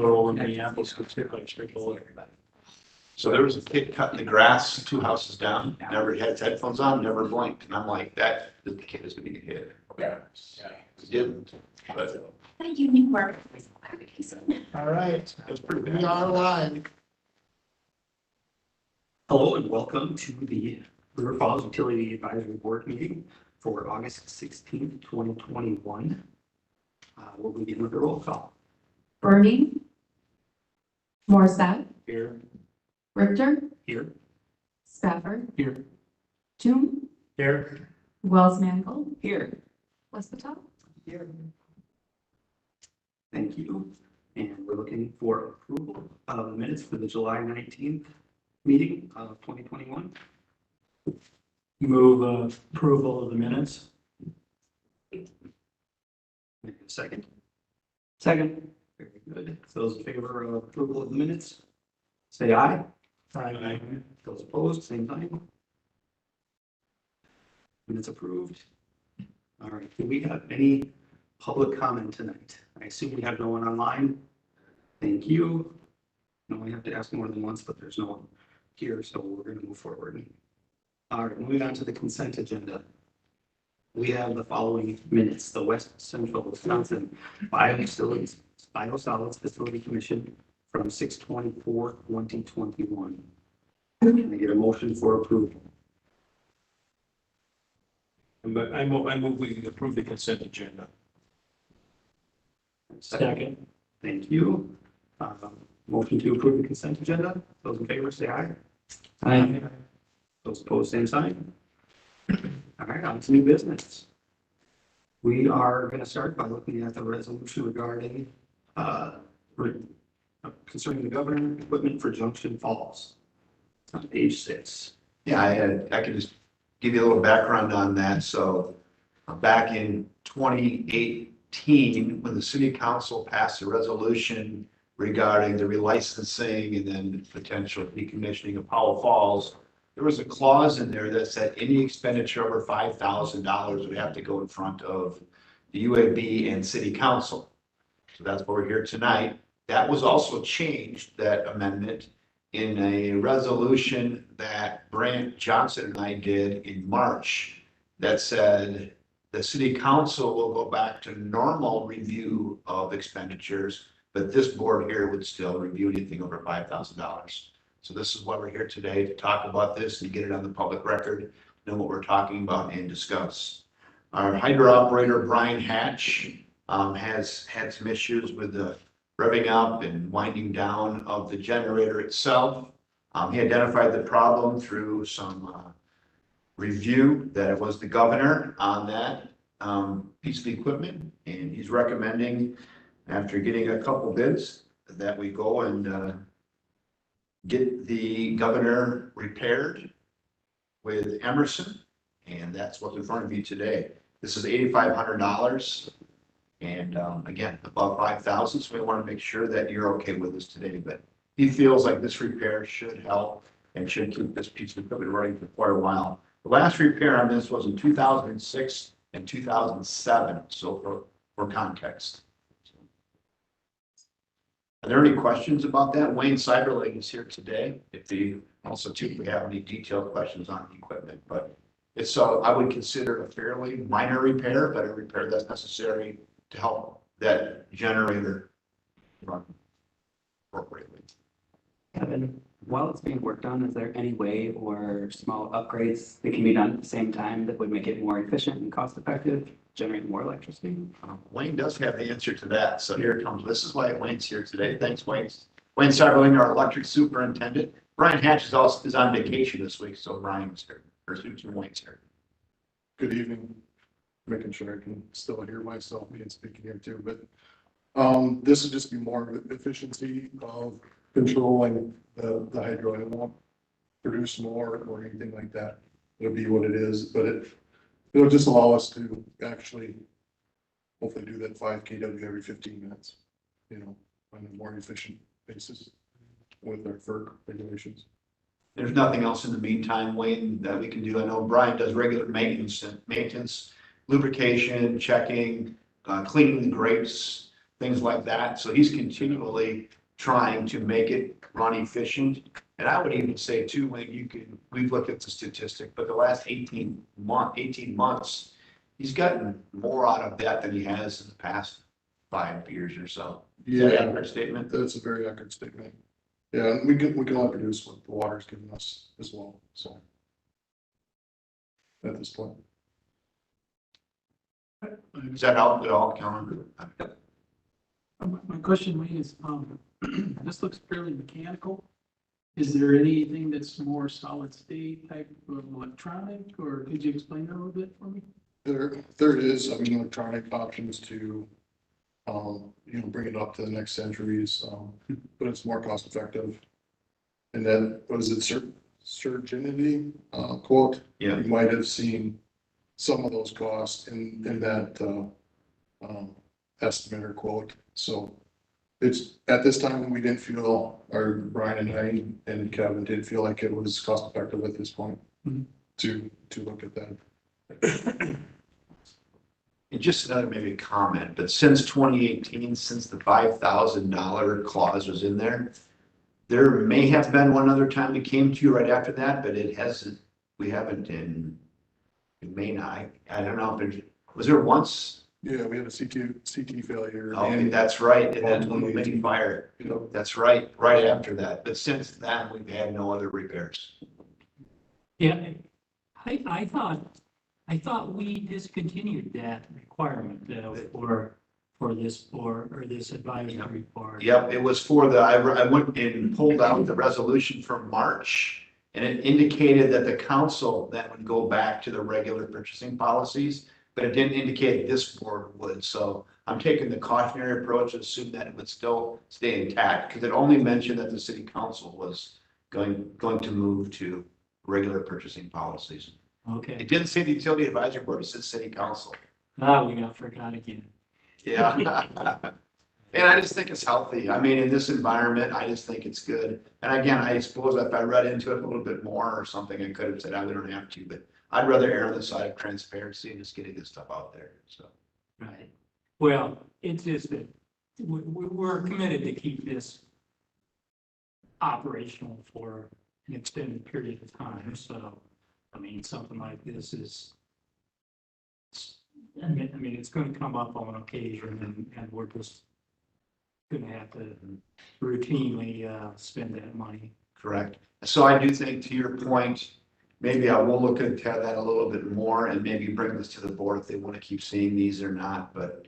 Little in Minneapolis, straightforward. So there was a kid cutting the grass 2 houses down, never had his headphones on, never blinked, and I'm like, that the kid is gonna get hit. Yeah. He didn't, but Thank you, Newport. All right, it was pretty we bad. are live. Hello and welcome to the River Falls Utility Advisory Board meeting for August 16th, 2021. We'll begin with the roll call. Bernie. Morissette. Here. Richter. Here. Spafford. Here. Toon. Here. Wells Mangle. Here. Westpatal. Here. Thank you. And we're looking for approval of the minutes for the July 19th meeting of 2021. Move approval of the minutes. Second. Second. Very good. Those in favor of approval of the minutes, say aye. Aye. Those opposed, same sign. Minutes approved. All right, do we have any public comment tonight? I assume we have no one online. Thank you. No, we have to ask more than once, but there's no one here, so we're going to move forward. All right, moving on to the consent agenda. We have the following minutes: the West Central Wisconsin Biosolids Facility Commission from 6/24/2021. Can I get a motion for approval? But I move we approve the consent agenda. Second. Thank you. Motion to approve the consent agenda. Those in favor say aye. Aye. Those opposed, same sign. All right, on to new business. We are going to start by looking at the resolution regarding concerning the governor equipment for Junction Falls. It's on page 6. Yeah, I could just give you a little background on that. So back in 2018, when the city council passed a resolution regarding the relicensing and then potential decommissioning of Powell Falls, there was a clause in there that said any expenditure over $5,000 would have to go in front of the UAB and city council. So that's why we're here tonight. That was also changed, that amendment, in a resolution that Brant Johnson and I did in March that said the city council will go back to normal review of expenditures, but this board here would still review anything over $5,000. So this is why we're here today, to talk about this and get it on the public record, know what we're talking about and discuss. Our hydro operator, Brian Hatch, has had some issues with the revving up and winding down of the generator itself. He identified the problem through some review that it was the governor on that piece of equipment, and he's recommending, after getting a couple bids, that we go and get the governor repaired with Emerson, and that's what's in front of you today. This is $8,500, and again, above $5,000, so we want to make sure that you're okay with this today. But he feels like this repair should help and should keep this piece of equipment running for quite a while. The last repair on this was in 2006 and 2007, so for context. Are there any questions about that? Wayne Cyberlake is here today. If we have any detailed questions on the equipment, but it's I would consider it a fairly minor repair, but a repair that's necessary to help that generator run appropriately. Kevin, while it's being worked on, is there any way or small upgrades that can be done at the same time that would make it more efficient and cost effective, generate more electricity? Wayne does have the answer to that. So here it comes. This is why Wayne's here today. Thanks, Wayne. Wayne Cyberling, our electric superintendent. Brian Hatch is on vacation this week, so Brian's here. Or Wayne's here. Good evening. Making sure I can still hear myself being speaking here too, but this would just be more efficiency of controlling the hydro. It won't produce more or anything like that. It'll be what it is, but it'll just allow us to actually hopefully do that 5 kW every 15 minutes, on a more efficient basis with our FERC regulations. There's nothing else in the meantime, Wayne, that we can do. I know Brian does regular maintenance, lubrication, checking, cleaning the grates, things like that. So he's continually trying to make it run efficient. And I would even say too, we've looked at the statistic, but the last 18 months, he's gotten more out of that than he has in the past 5 years or so. Is that an Yeah, accurate statement? that's a very accurate statement. Yeah, and we can only produce what the water's giving us as well, so. At this point. Does that help at all, Kellen? My question is, this looks fairly mechanical. Is there anything that's more solid state type of electronic, or could you explain that a little bit for me? There is, I mean, electronic options to, bring it up to the next centuries, but it's more cost effective. And then, what is it, Surgeonity, quote? Yeah. You might have seen some of those costs in that, estimate or quote. So it's, at this time, we didn't feel, or Brian and I and Kevin didn't feel like it was cost effective at this point to look at that. And just another maybe comment, but since 2018, since the $5,000 clause was in there, there may have been one other time it came to you right after that, but it hasn't, we haven't it may not, I don't know if was there once? Yeah, we had a CT failure. Oh, that's right, and then when we made fire, that's right after that, but since then, we've had no other repairs. Yeah, I thought we discontinued that requirement for this advisory board. Yep, it was for I went and pulled out the resolution from March, and it indicated that the council then would go back to the regular purchasing policies, but it didn't indicate this board would. So I'm taking the cautionary approach and assume that it would still stay intact, because it only mentioned that the city council was going to move to regular purchasing policies. Okay, It didn't say the utility advisory board, it said city council. we got forgot again. Yeah. And I just think it's healthy. I mean, in this environment, I just think it's good. And again, I suppose if I read into it a little bit more or something, I could have said, we don't have to, but I'd rather err on the side of transparency and just getting this stuff out there, so. Right. Well, it's just that we're committed to keep this operational for an extended period of time. So, I mean, something like this is, I mean, it's going to come up on occasion, and we're just going to have to routinely spend that money. Correct. So I do think, to your point, maybe I will look into that a little bit more and maybe bring this to the board if they want to keep seeing these or not. But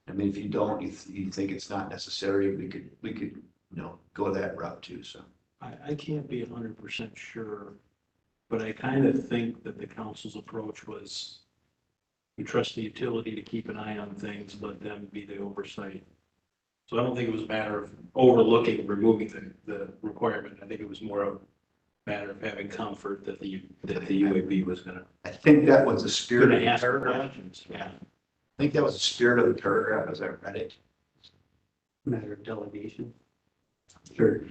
I mean, if you don't, you think it's not necessary, we could, go that route too. So I can't be 100% sure, but I kind of think that the council's approach was, we trust the utility to keep an eye on things, let them be the oversight. So I don't think it was a matter of removing the requirement. I think it was more of a matter of having comfort that the UAB was gonna. I think that was the spirit of the ask paragraph. questions. Yeah. I think that was the spirit of the paragraph as I read it. Matter of delegation. Sure.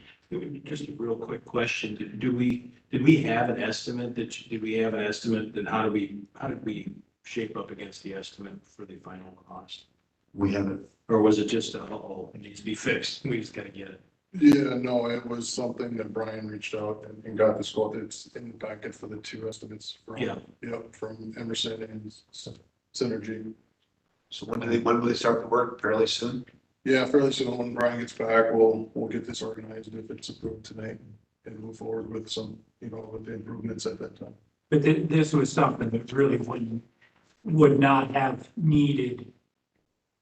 Just a real quick question. Did we have an estimate that how did we shape up against the estimate for the final cost? We haven't. Or was it just it needs to be fixed? We just gotta get it. Yeah, no, it was something that Brian reached out and got this quote. It's in the packet for the 2 estimates from, from Emerson and Synergy. So when will they start the work? Fairly soon? Yeah, fairly soon. When Brian gets back, we'll get this organized if it's approved tonight and move forward with some, with the improvements at that time. But this was something that really would not have needed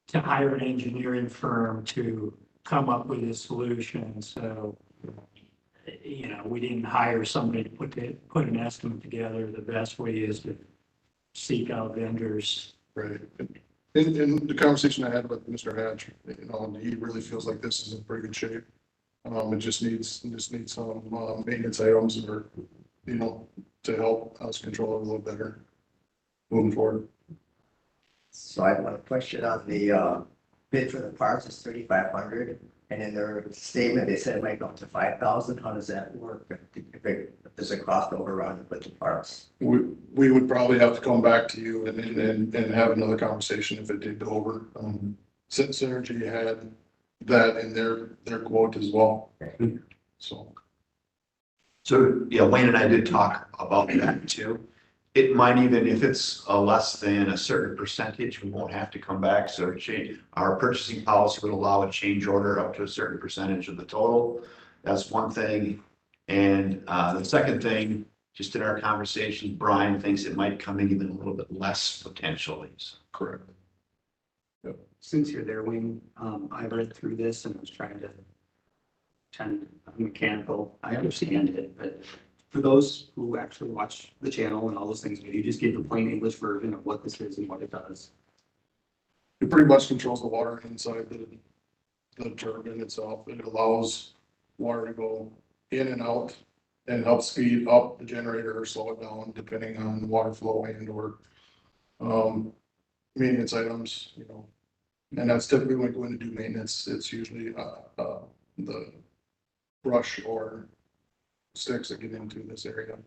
to hire an engineering firm to come up with a solution. So, we didn't hire somebody to put an estimate together. The best way is to seek out vendors. Right. In the conversation I had with Mr. Hatch, he really feels like this is in pretty good shape. It just needs some maintenance items or, to help us control it a little better moving forward. So I have one question on the bid for the parts is 3,500, and in their statement, they said it might go up to 5,000. How does that work? If there's a cost overrun with the parts? We would probably have to come back to you and have another conversation if it did go over. Synergy had that in their quote as well. So, So, yeah, Wayne and I did talk about that too. It might even, if it's less than a certain percentage, we won't have to come back. So change, our purchasing policy would allow a change order up to a certain percentage of the total. That's one thing. And the second thing, just in our conversation, Brian thinks it might come in even a little bit less potentially. So, correct. Since you're there, Wayne, I read through this and was trying to pretend I'm mechanical. I understand it, but for those who actually watch the channel and all those things, you just give the plain English version of what this is and what it does. It pretty much controls the water inside the turbine itself. It allows water to go in and out and helps speed up the generator or slow it down depending on the water flow and or maintenance items, you know. And that's typically when going to do maintenance, it's usually the brush or sticks that get into this area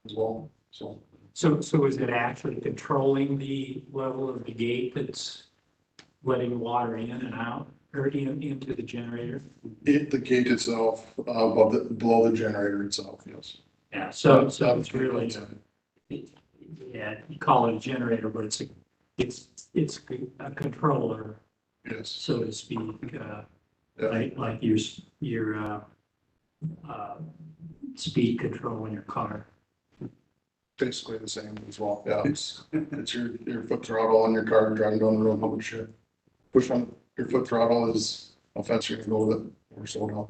as well, so. So is it actually controlling the level of the gate that's letting water in and out, or into the generator? The gate itself, below the generator itself, yes. Yeah, so it's really, yeah, you call it a generator, but it's a controller, Yes, so to speak, yeah, like your speed control in your car. basically the same as well, yeah. It's your foot throttle on your car driving down the road, how much you push on your foot throttle is how fast you're gonna go with it or slow down.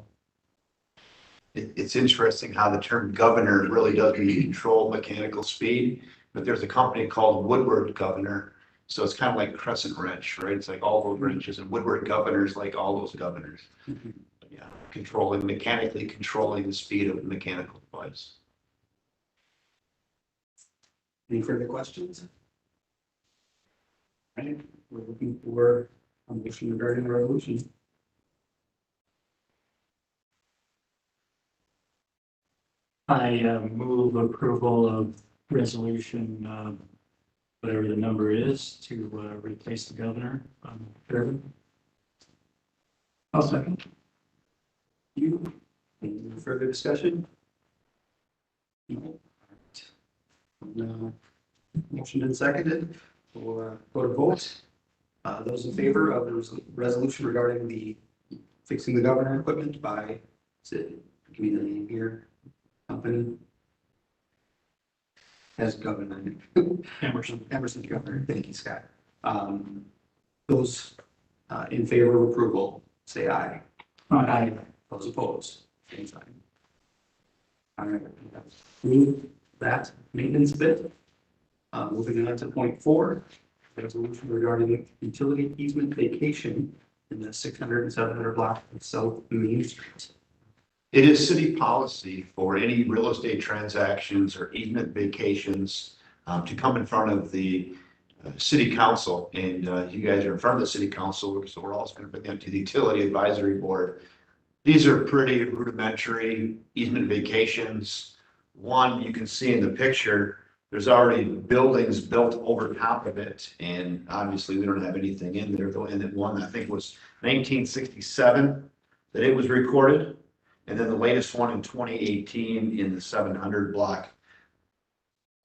it's interesting how the term governor really does mean control mechanical speed, but there's a company called Woodward Governor. So it's kind of like Crescent Wrench, right? It's like all those wrenches, and Woodward Governors like all those governors. Yeah, mechanically controlling the speed of a mechanical device. Any further questions? All right, we're looking for a motion regarding the resolution. I move approval of resolution, whatever the number is, to replace the governor on Durban. I'll second. You, any further discussion? No. No. Motion and seconded, we'll go to vote. Those in favor of the resolution regarding the fixing the governor equipment by, give me the name here, company. As governor. Emerson Governor, thank you, Scott. Those in favor of approval, say aye. Aye. Those opposed, same sign. All right, move that maintenance bid. Moving on to point 4, resolution regarding utility easement vacation in the 600 and 700 block of South Main Street. It is city policy for any real estate transactions or easement vacations to come in front of the city council. And you guys are in front of the city council, so we're also going to bring them to the utility advisory board. These are pretty rudimentary easement vacations. One, you can see in the picture, there's already buildings built over top of it. And obviously we don't have anything in there. And then one, I think was 1967 that it was recorded. And then the latest one in 2018 in the 700 block.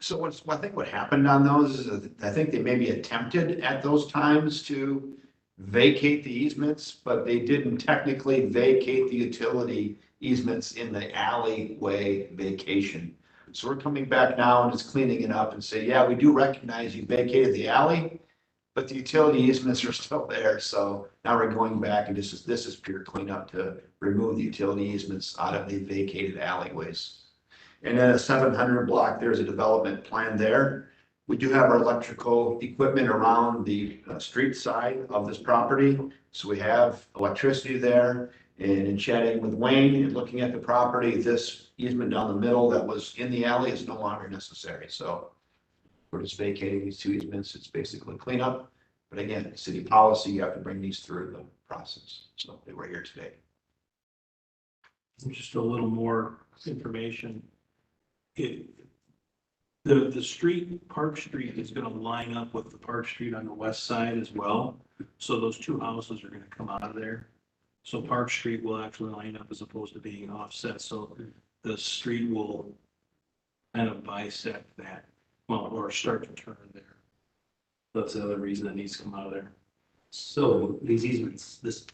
So I think what happened on those is I think they maybe attempted at those times to vacate the easements, but they didn't technically vacate the utility easements in the alleyway vacation. So we're coming back now and just cleaning it up and say, yeah, we do recognize you vacated the alley, but the utility easements are still there. So now we're going back and this is pure cleanup to remove the utility easements out of the vacated alleyways. And then a 700 block, there's a development plan there. We do have our electrical equipment around the street side of this property. So we have electricity there. And in chatting with Wayne and looking at the property, this easement down the middle that was in the alley is no longer necessary. So we're just vacating these 2 easements. It's basically cleanup. But again, city policy, you have to bring these through the process. So they were here today. Just a little more information. The street, Park Street is gonna line up with the Park Street on the west side as well. So those two houses are gonna come out of there. So Park Street will actually line up as opposed to being offset, so the street will kind of bisect that, well, or start to turn there. That's the other reason it needs to come out of there. So these easements, this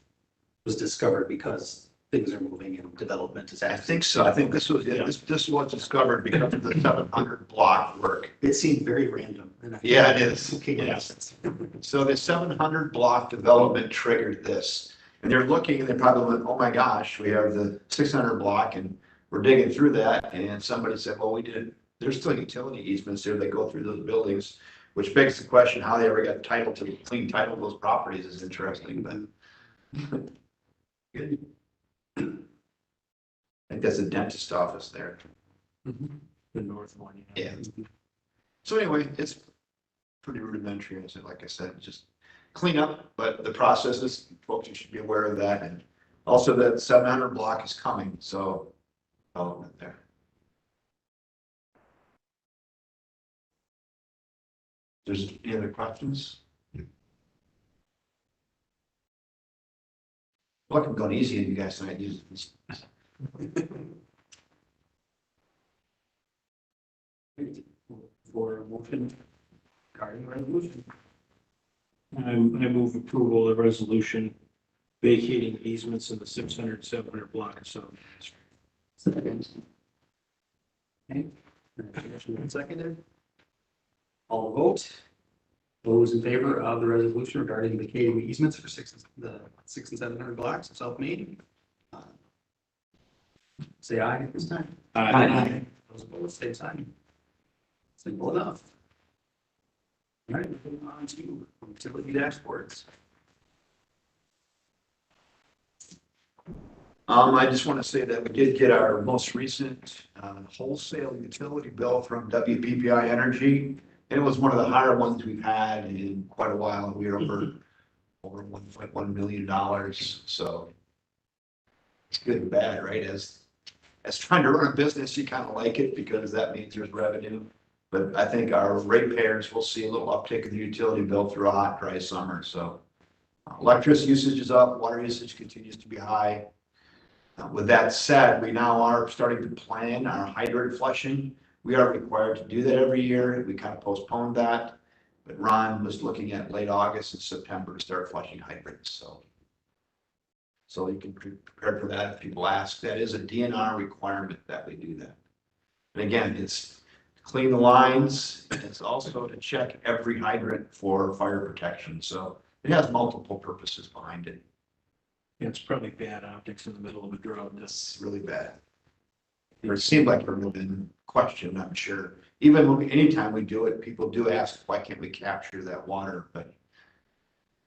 was discovered because things are moving and development is I happening. think so. I think this was, this was discovered because of the 700 block work. It seemed very random. and I- Yeah, it is. Okay, Yeah. yes. So the 700 block development triggered this. And they're looking and they probably went, oh my gosh, we have the 600 block and we're digging through that. And somebody said, well, we did, there's still utility easements there that go through those buildings, which begs the question, how they ever got title to clean title of those properties is interesting, but Good. I think that's the dentist office there. The north one. Yeah. So anyway, it's pretty rudimentary, as like I said, just clean up, but the processes, folks, you should be aware of that. And also that 700 block is coming, so development there. There's any other questions? Look, I'm going easy on you guys tonight. For a motion regarding resolution. I move approval of resolution vacating easements in the 600, 700 block of South Main Street. Second. Okay. Motion been seconded. All vote. Those in favor of the resolution regarding vacating the easements for the 6 and 700 blocks of South Main. Say aye at this time. Aye. Those opposed, same sign. Simple enough. All right, moving on to utility dashboards. I just want to say that we did get our most recent wholesale utility bill from WPPI Energy. And it was one of the higher ones we've had in quite a while. We were over $1.1 million. So it's good and bad, right? As trying to run a business, you kind of like it because that means there's revenue. But I think our ratepayers will see a little uptick in the utility bill through a hot, dry summer. So electricity usage is up, water usage continues to be high. With that said, we now are starting to plan our hydrant flushing. We are required to do that every year. We kind of postponed that. But Ron was looking at late August and September to start flushing hydrants. So you can be prepared for that if people ask. That is a DNR requirement that we do that. And again, it's to clean the lines. And it's also to check every hydrant for fire protection. So it has multiple purposes behind it. Yeah, it's probably bad optics in the middle of a drought. It's really bad. Or it seemed like we're in question, I'm sure. Even anytime we do it, people do ask, why can't we capture that water? But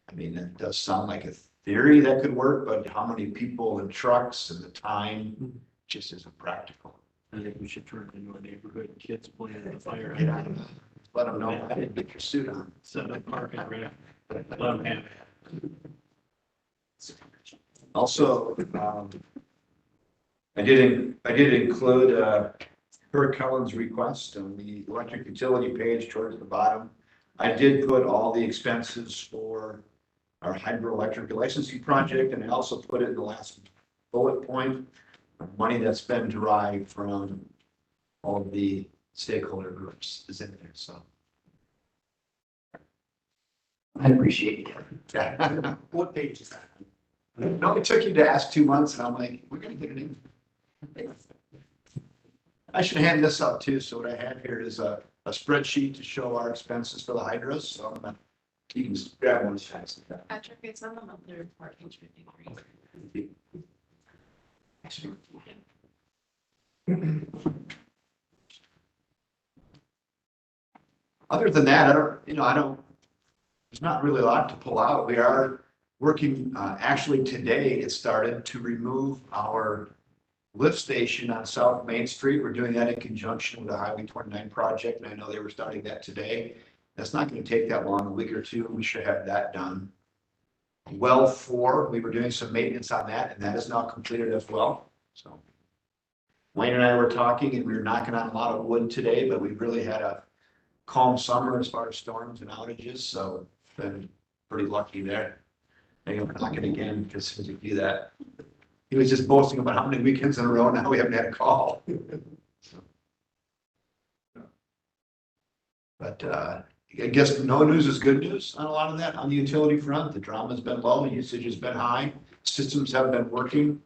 I mean, it does sound like a theory that could work, but how many people and trucks and the time just isn't practical. I think we should turn it into a neighborhood, kids playing in the fire. Yeah. Let them know, get your suit on. Set up parking, right? Let them have it. Also, I did include Herb Cullen's request on the electric utility page towards the bottom. I did put all the expenses for our hydroelectric licensing project, and I also put it in the last bullet point, money that's been derived from all of the stakeholder groups is in there, so. I appreciate it. Yeah. What page is that? No, it took you to ask 2 months, and I'm like, we're gonna get it in. I should hand this out too, so what I have here is a spreadsheet to show our expenses for the hydros, so I'm gonna, you can just grab one as fast as that. Patrick, it's on the monthly report, page 53. Other than that, I don't, there's not really a lot to pull out. We are working, actually today it started to remove our lift station on South Main Street. We're doing that in conjunction with the Highway 29 project, and I know they were starting that today. That's not going to take that long, a week or two. We should have that done. Well 4, we were doing some maintenance on that, and that is now completed as well. So Wayne and I were talking and we were knocking on a lot of wood today, but we really had a calm summer as far as storms and outages, so been pretty lucky there. Maybe we're knocking again because we do that. He was just boasting about how many weekends in a row now we haven't had a call. So. But I guess no news is good news on a lot of that. On the utility front, the drama's been low, usage has been high, systems have been working.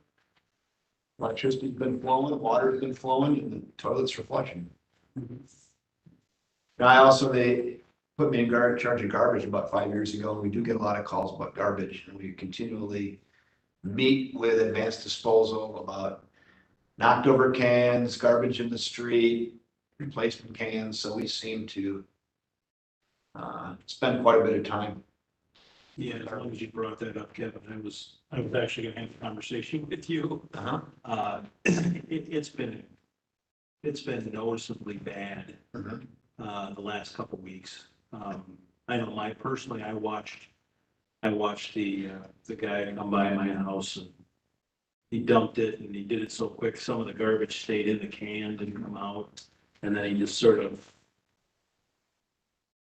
Electricity's been flowing, water's been flowing, and the toilets are flushing. And I also, they put me in charge of garbage about 5 years ago, and we do get a lot of calls about garbage, and we continually meet with advanced disposal about knocked over cans, garbage in the street, replacement cans, so we seem to spend quite a bit of time. Yeah, as long as you brought that up, Kevin, I was actually gonna have a conversation with you. It's been noticeably bad, the last couple weeks. I know I watched the guy come by my house and he dumped it and he did it so quick, some of the garbage stayed in the can, didn't come out. And then he just sort of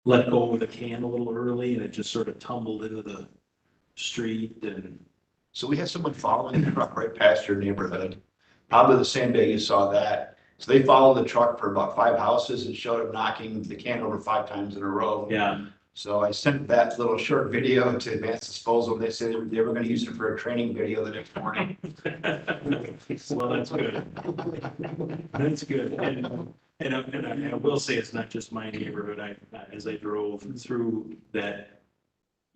let go of the can a little early and it just sort of tumbled into the street and. So we had someone following the truck right past your neighborhood, probably the same day you saw that. So they followed the truck for about 5 houses and showed him knocking the can over 5 times in a row. Yeah. So I sent that little short video to Advanced Disposal. They said they were going to use it for a training video the next morning. Well, that's good. That's good. And I will say it's not just my neighborhood. As I drove through that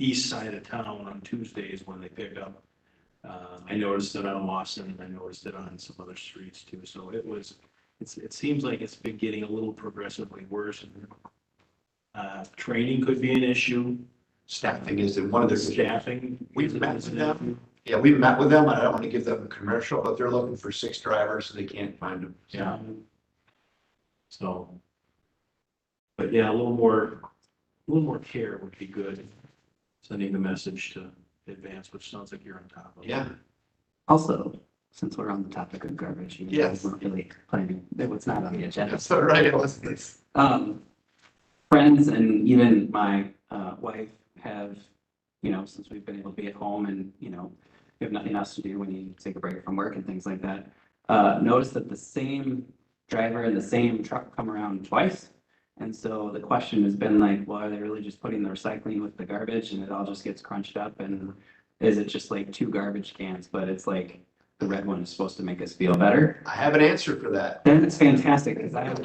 east side of town on Tuesdays when they pick up, I noticed it on Lawson and I noticed it on some other streets too. So it seems like it's been getting a little progressively worse. Training could be an issue. Staffing is one of their Staffing. We've met with them. Yeah, we've met with them. I don't want to give them a commercial, but they're looking for 6 drivers, so they can't find them. Yeah. So, but yeah, a little more care would be good. Sending the message to Advance, which sounds like you're on top of it. Yeah. Also, since we're on the topic of garbage, you Yes. guys weren't really planning, it was not on the agenda. That's all right. It was. Friends and even my wife have, since we've been able to be at home and, we have nothing else to do when you take a break from work and things like that, noticed that the same driver and the same truck come around twice. And so the question has been like, well, are they really just putting the recycling with the garbage and it all just gets crunched up? And is it just like 2 garbage cans, but it's like the red one is supposed to make us feel better? I have an answer for that. Then it's fantastic because I had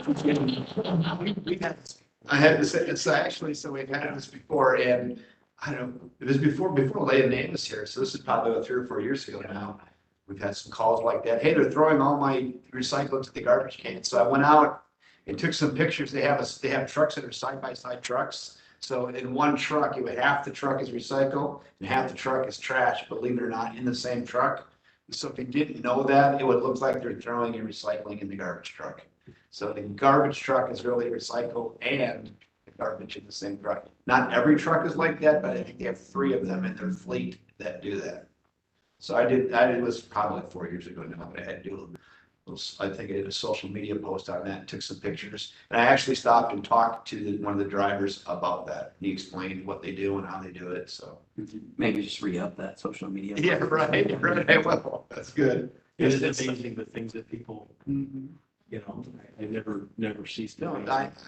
to say, it's actually, so we've had this before, and I don't know, it was before Lay Name was here, so this is probably about 3 or 4 years ago now. We've had some calls like that. Hey, they're throwing all my recycling to the garbage can. So I went out and took some pictures. They have trucks that are side-by-side trucks. So in one truck, half the truck is recycle and half the truck is trash, believe it or not, in the same truck. So if you didn't know that, it would look like they're throwing your recycling in the garbage truck. So the garbage truck is really recycle and the garbage in the same truck. Not every truck is like that, but I think they have 3 of them in their fleet that do that. So it was probably 4 years ago now, but I had to do I think I did a social media post on that and took some pictures. And I actually stopped and talked to one of the drivers about that. He explained what they do and how they do it, so. maybe just re-up that social media. Yeah, right, well, that's good. It is amazing the things that people, I never cease to. No,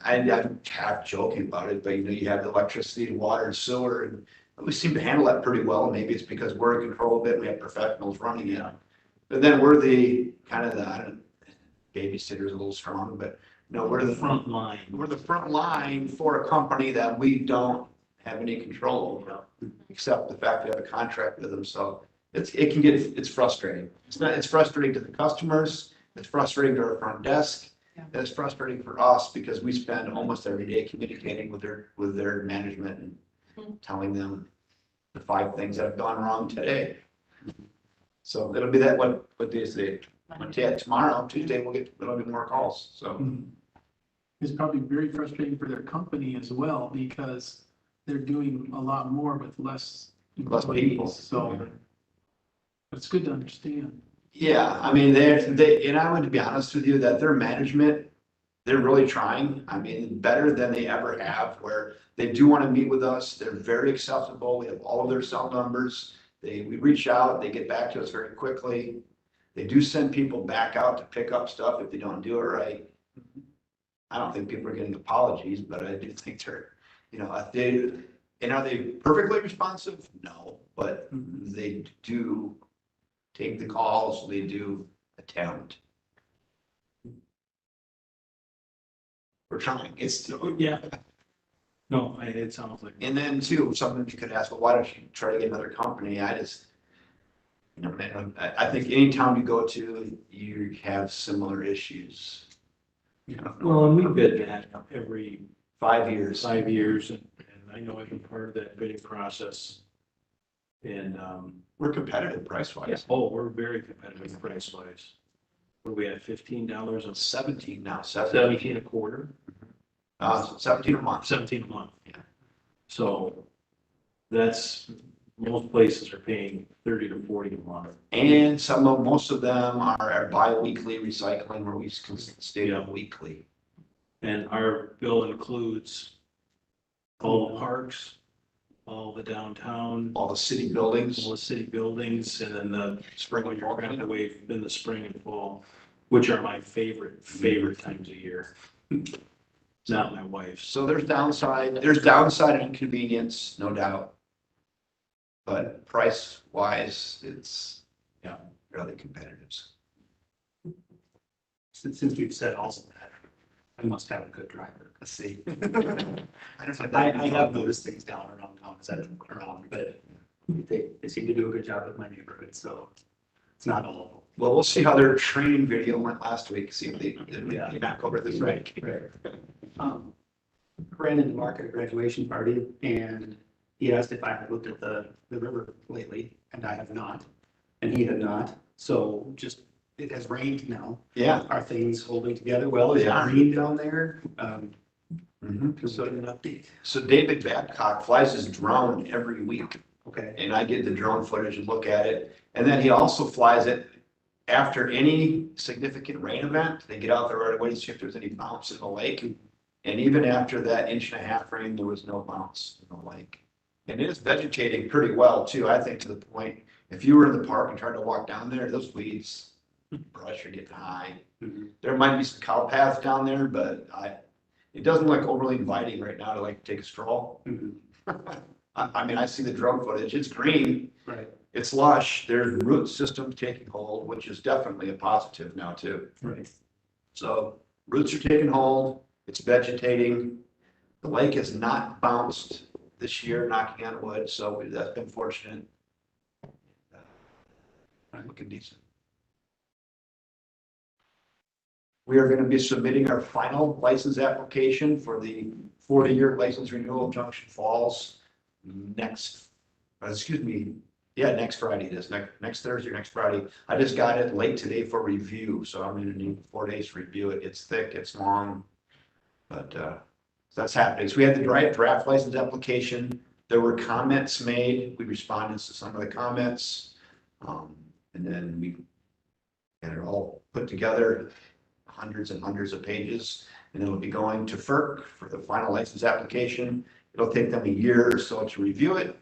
I'm half joking about it, but you have the electricity and water and sewer, and we seem to handle that pretty well. Maybe it's because we're in control of it. We have professionals running it. But then we're the kind of babysitter's a little strong, but we're the Front line. We're the front line for a company that we don't have any control over, except the fact we have a contract with them. So it's frustrating. It's frustrating to the customers. It's frustrating to our front desk. And it's frustrating for us because we spend almost every day communicating with their management and telling them the 5 things that have gone wrong today. So it'll be that, what day is it? Tomorrow, Tuesday, there'll be more calls, so. It's probably very frustrating for their company as well, because they're doing a lot more with less Less employees, people. so. But it's good to understand. Yeah, I mean, and I would be honest with you that their management, they're really trying. I mean, better than they ever have, where they do want to meet with us. They're very accessible. We have all of their cell numbers. We reach out, they get back to us very quickly. They do send people back out to pick up stuff if they don't do it right. I don't think people are getting apologies, but I do think they're, and are they perfectly responsive? No, but they do take the calls, they do attempt. We're trying, it's, Yeah. No, it sounds like. and then too, something you could ask, well, why don't you try to get another company? Man, I think any town you go to, you have similar issues. Well, and we bid that every 5 years. 5 years, and I know I've been part of that bidding process. And, We're competitive price wise. oh, we're very competitive price wise. What do we have, $15 a 17 now, 17 a quarter, 17 a month. 17 a month. Yeah. So that's, most places are paying 30 to 40 a month. And most of them are bi-weekly recycling where we can stay on weekly. And our bill includes all the parks, all the downtown, All the city buildings. all the city buildings, and then the spring, when you're craft away in the spring and fall, which are my favorite times of year. Not my wife's. So there's downside and inconvenience, no doubt. But price wise, it's really competitive. Since we've said all of that, I must have a good driver. Let's see. I have noticed things down around town as I look around, but they seem to do a good job with my neighborhood, so it's not all. Well, we'll see how their training video went last week, see if they back over this week. Right. Ran into Mark at a graduation party, and he asked if I had looked at the river lately, and I have not, and he had not. So just, it has rained now. Yeah. Are things holding together well? Is it Yeah. green down there? Mhm. So an update. So David Babcock flies his drone every week, Okay. and I get the drone footage and look at it. And then he also flies it after any significant rain event. They get out there right away to see if there's any bounce in the lake. And even after that 1.5 inch rain, there was no bounce in the lake. And it is vegetating pretty well too, I think, to the point, if you were in the park and tried to walk down there, those weeds, brush are getting high. Mhm. There might be some cow paths down there, but it doesn't look overly inviting right now to like take a stroll. Mhm. I mean, I see the drone footage, it's green, Right, it's lush, there's root systems taking hold, which is definitely a positive now too. right. So roots are taking hold, it's vegetating. The lake has not bounced this year, knocking on wood, so that's been fortunate. Looking decent. We are going to be submitting our final license application for the 40-year license renewal of Junction Falls next Friday. It is next Thursday, next Friday. I just got it late today for review, so I'm going to need 4 days to review it. It's thick, it's long, but that's happening. So we had the draft license application. There were comments made. We responded to some of the comments, and then we had it all put together. Hundreds and hundreds of pages, and it'll be going to FERC for the final license application. It'll take them a year or so to review it.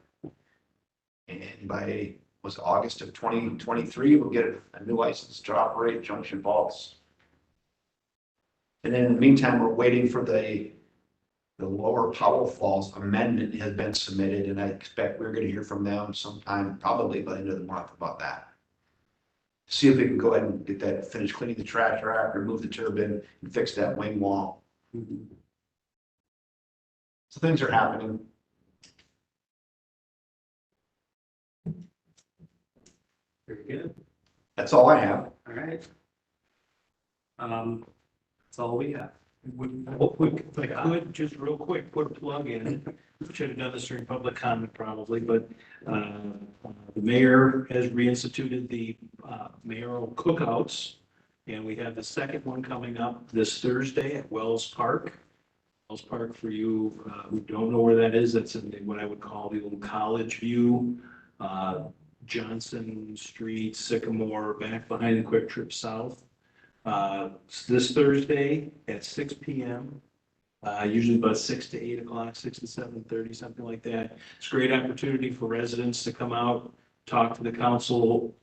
And by August of 2023, we'll get a new license to operate Junction Falls. And then in the meantime, we're waiting for the Lower Powell Falls amendment has been submitted, and I expect we're going to hear from them sometime, probably by the end of the month, about that. See if we can go ahead and get that finished cleaning the trash rack, remove the turbine, and fix that wing wall. So things are happening. Very good. That's all I have. All right. That's all we have. If I could, just real quick, put a plug in. Should have done this during public comment probably, but the mayor has reinstituted the mayoral cookouts. And we have the second one coming up this Thursday at Wells Park. Wells Park, for you who don't know where that is, that's in what I would call the old college view. Johnson Street, Sycamore, back behind the Quick Trip South. This Thursday at 6 PM. Usually about 6 to 8 o'clock, 6 to 7:30, something like that. It's a great opportunity for residents to come out, talk to the council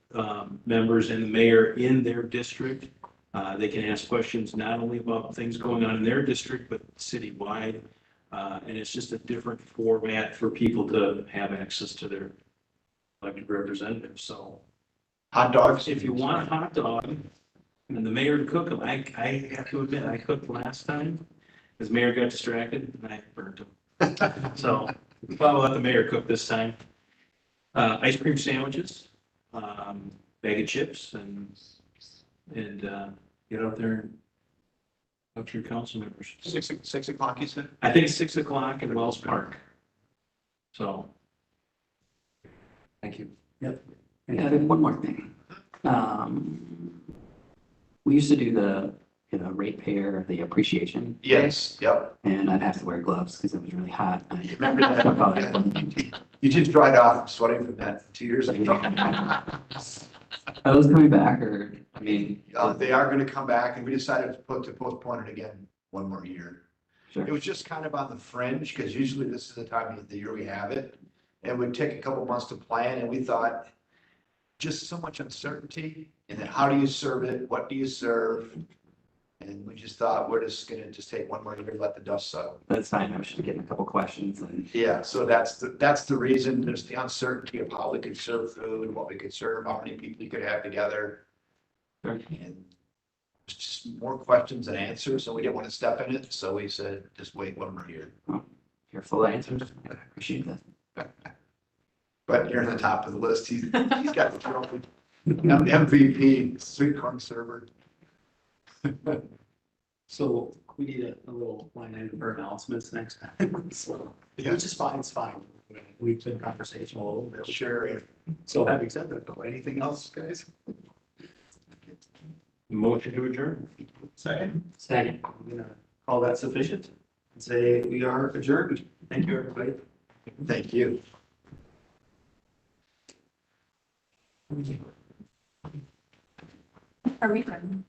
members and the mayor in their district. They can ask questions not only about things going on in their district, but citywide. And it's just a different format for people to have access to their elected representatives. So Hot dogs? if you want a hot dog and the mayor to cook them, I have to admit, I cooked last time. Because mayor got distracted and I burnt him. So I'll let the mayor cook this time. Ice cream sandwiches, bag of chips and get out there and talk to your council members. 6 o'clock, you said? I think 6 o'clock in Wells Park. So. Thank you. Yep. And I have one more thing. We used to do the ratepayer, the appreciation. Yes, yep. And I'd have to wear gloves because it was really hot. Remember that? You just dried off from sweating from that 2 years ago. Are those coming back or, I mean? They are gonna come back and we decided to postpone it again one more year. Sure. It was just kind of on the fringe, because usually this is the time of the year we have it. It would take a couple months to plan, and we thought, just so much uncertainty, and then how do you serve it, what do you serve? And we just thought, we're just gonna take one more year, let the dust settle. That's fine. I was just getting a couple questions and. Yeah, so that's the reason, there's the uncertainty of how we could serve food, what we could serve, how many people you could have together. Sure. And it's just more questions than answers, so we didn't want to step in it, so we said, just wait one more year. Your full answers. I appreciate that. But you're on the top of the list, he's got the trophy. MVP, sweet corn server. So we need a little line item for announcements next time. So, which is fine, it's fine. We've been conversational a little bit. Sure. So having said that, though, anything else, guys? Motion to adjourn. Second, Second. I'm gonna call that sufficient and say we are adjourned. Thank you, everybody. Thank you. Are we done?